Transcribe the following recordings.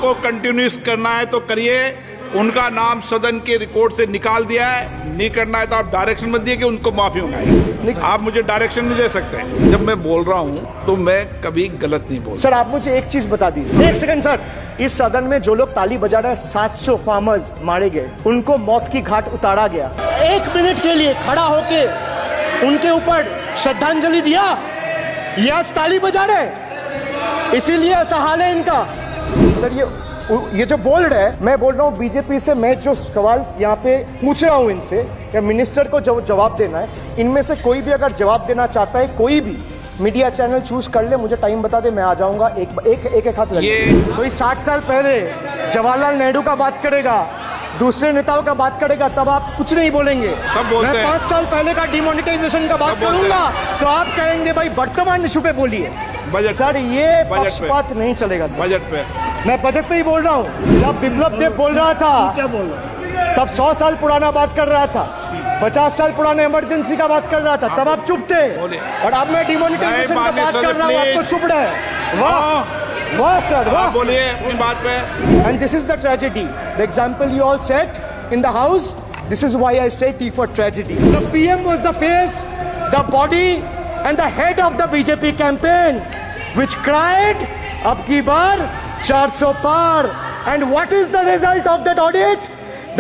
को कंटिन्यूस करना है तो करिए, उनका नाम सदन के रिकॉर्ड से निकाल दिया है, नहीं करना है तो आप डायरेक्शन मत दिए कि उनको माफी मंगाए। आप मुझे डायरेक्शन नहीं दे सकते। जब मैं बोल रहा हूं तो मैं कभी गलत नहीं बोल। सर आप मुझे एक चीज बता दीजिए, एक सेकंड सर। इस सदन में जो लोग ताली बजा रहे हैं, 700 फार्मर्स मारे गए, उनको मौत की घाट उतारा गया। 1 मिनट के लिए खड़ा होके उनके ऊपर श्रद्धांजलि दिया, ये आज ताली बजा रहे, इसीलिए ऐसा हाल है इनका। सर ये जो बोल रहे हैं, मैं बोल रहा हूँ बीजेपी से, मैं जो सवाल यहाँ पे पूछ रहा हूँ इनसे, या मिनिस्टर को जवाब देना है, इनमें से कोई भी अगर जवाब देना चाहता है, कोई भी मीडिया चैनल चूज कर ले, मुझे टाइम बता दे, मैं आ जाऊंगा। एक हाथ लगे। कोई 60 साल पहले जवाहरलाल नेहरू का बात करेगा, दूसरे नेताओं का बात करेगा, तब आप कुछ नहीं बोलेंगे। सब बोलते मैं 5 साल पहले का डिमोनेटाइजेशन का बात करूंगा तो आप कहेंगे भाई वर्तमान इशू पे बोलिए। बजट सर ये पक्षपात नहीं चलेगा सर। बजट पे मैं बजट पे ही बोल रहा हूँ। जब बिप्लब देव बोल रहा था, क्या बोल रहा, तब 100 साल पुराना बात कर रहा था, 50 साल पुराने इमरजेंसी का बात कर रहा था, तब आप चुप थे। और अब मैं डिमोनेटाइजेशन का बात कर रहा हूँ, आपको चुप रहे। वाह वाह सर, वाह। बोलिए अपनी बात पे। And this is the tragedy. The example you all set in the house, this is why I say T for tragedy. The PM was the face, the body and the head of the BJP campaign, which cried, "Ab ki baar 400 par." And what is the result of that audit?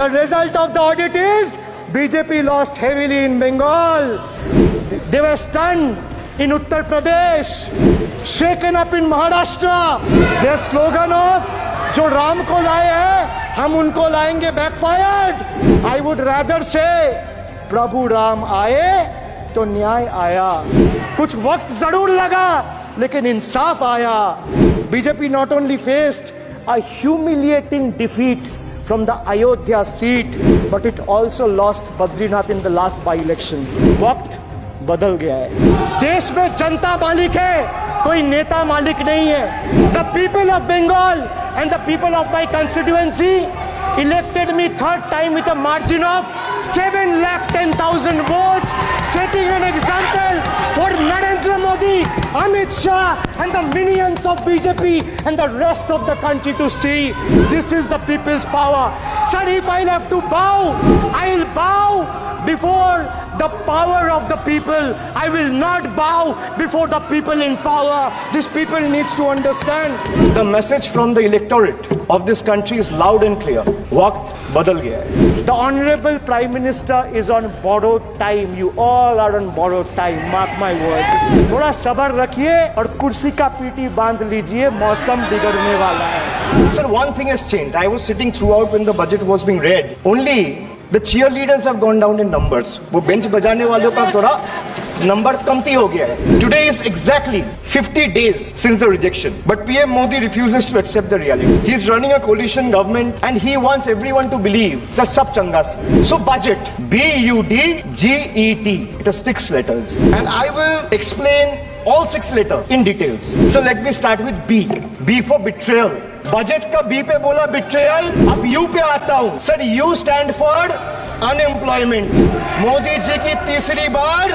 The result of the audit is BJP lost heavily in Bengal. They were stunned in Uttar Pradesh, shaken up in Maharashtra. Their slogan of जो राम को लाए हैं हम उनको लाएंगे backfired. I would rather say प्रभु राम आए तो न्याय आया। कुछ वक्त जरूर लगा लेकिन इंसाफ आया। BJP not only faced a humiliating defeat from the Ayodhya seat, but it also lost Badrinath in the last by-election. वक्त बदल गया है। देश में जनता मालिक है, कोई नेता मालिक नहीं है। The people of Bengal and the people of my constituency elected me 3rd time with a margin of 7,10,000 votes, setting an example for Narendra Modi, Amit Shah and the minions of BJP and the rest of the country to see. This is the people's power. Sir, if I'll have to bow, I'll bow before the power of the people. I will not bow before the people in power. This people needs to understand. The message from the electorate of this country is loud and clear. Waqt badal gaya hai. The Honorable Prime Minister is on borrowed time. You all are on borrowed time. Mark my words. थोड़ा सब्र रखिए और कुर्सी का PT बांध लीजिए, मौसम बिगड़ने वाला है. Sir, one thing has changed. I was sitting throughout when the budget was being read. Only the cheerleaders have gone down in numbers. वो बेंच बजाने वालों का थोड़ा नंबर कमती हो गया है. Today is exactly 50 days since the rejection, but PM Modi refuses to accept the reality. He is running a coalition government and he wants everyone to believe that sab changa se. So budget, B-U-D-G-E-T, it has 6 letters, and I will explain all 6 letters in details. So let me start with B. B for betrayal. Budget का B पे बोला betrayal, अब U पे आता हूं. Sir you stand for unemployment. Modi ji की तीसरी बार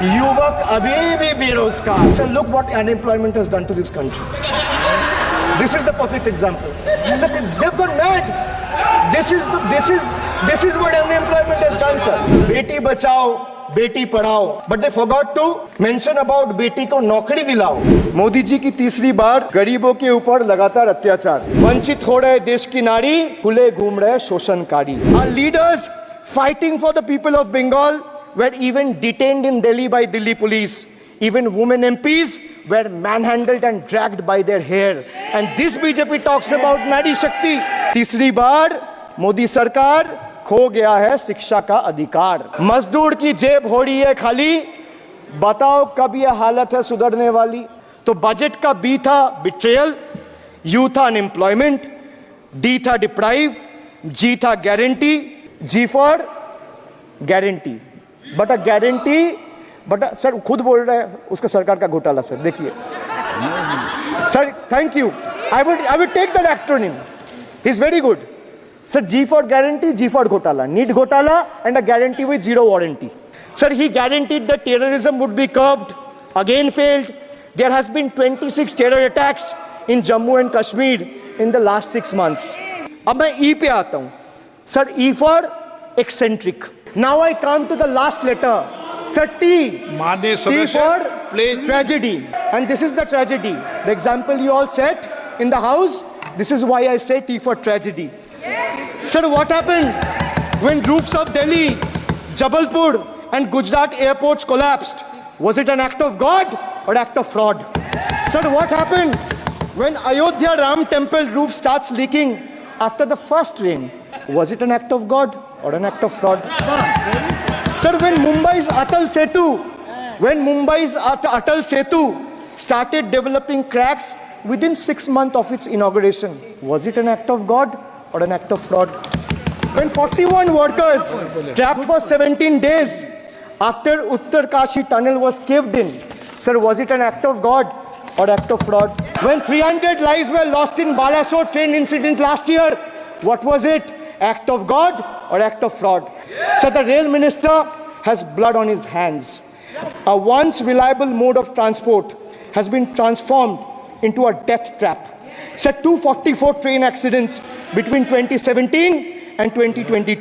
युवक अभी भी बेरोजगार. Sir look what unemployment has done to this country. This is the perfect example. Sir they have gone mad. This is what unemployment has done. Sir बेटी बचाओ बेटी पढ़ाओ, but they forgot to mention about बेटी को नौकरी दिलाओ. मोदी जी की तीसरी बार गरीबों के ऊपर लगातार अत्याचार. वंचित हो रहे देश की नारी, खुले घूम रहे शोषणकारी. Our leaders fighting for the people of Bengal were even detained in Delhi by Delhi police. Even women MPs were manhandled and dragged by their hair. And this BJP talks about Nari Shakti. तीसरी बार मोदी सरकार, खो गया है शिक्षा का अधिकार. मजदूर की जेब हो रही है खाली, बताओ कब यह हालत है सुधरने वाली. तो बजट का बी था बिट्रेयल, यू था अनएम्प्लॉयमेंट, डी था डिप्राइव, जी था guarantee, G for guarantee. But a guarantee, but sir खुद बोल रहे हैं उसका सरकार का घोटाला. सर देखिए sir, thank you. I would take that acronym. He is very good. Sir, G for guarantee, G for घोटाला, need घोटाला and a guarantee with zero warranty. Sir, he guaranteed that terrorism would be curbed, again failed. There has been 26 terror attacks in Jammu and Kashmir. in the last 6 months. अब मैं E पे आता हूँ. Sir, E for eccentric. Now I come to the last letter. Sir, T. माननीय T सदस्य for please tragedy. And this is the tragedy. The example you all set in the house, this is why I say T for tragedy. Sir, what happened when roofs of Delhi, Jabalpur and Gujarat airports collapsed? Was it an act of God or act of fraud? Sir, what happened when Ayodhya Ram temple roof starts leaking after the first rain? Was it an act of God or an act of fraud? Sir, when Mumbai's Atal Setu started developing cracks within 6 months of its inauguration, was it an act of God or an act of fraud? When 41 workers trapped for 17 days after Uttarkashi tunnel was caved in, sir, was it an act of God or act of fraud? When 300 lives were lost in Balasore train incident last year, what was it? Act of God or act of fraud? So the rail minister has blood on his hands. A once reliable mode of transport has been transformed into a death trap. So 244 train accidents between 2017 and 2022.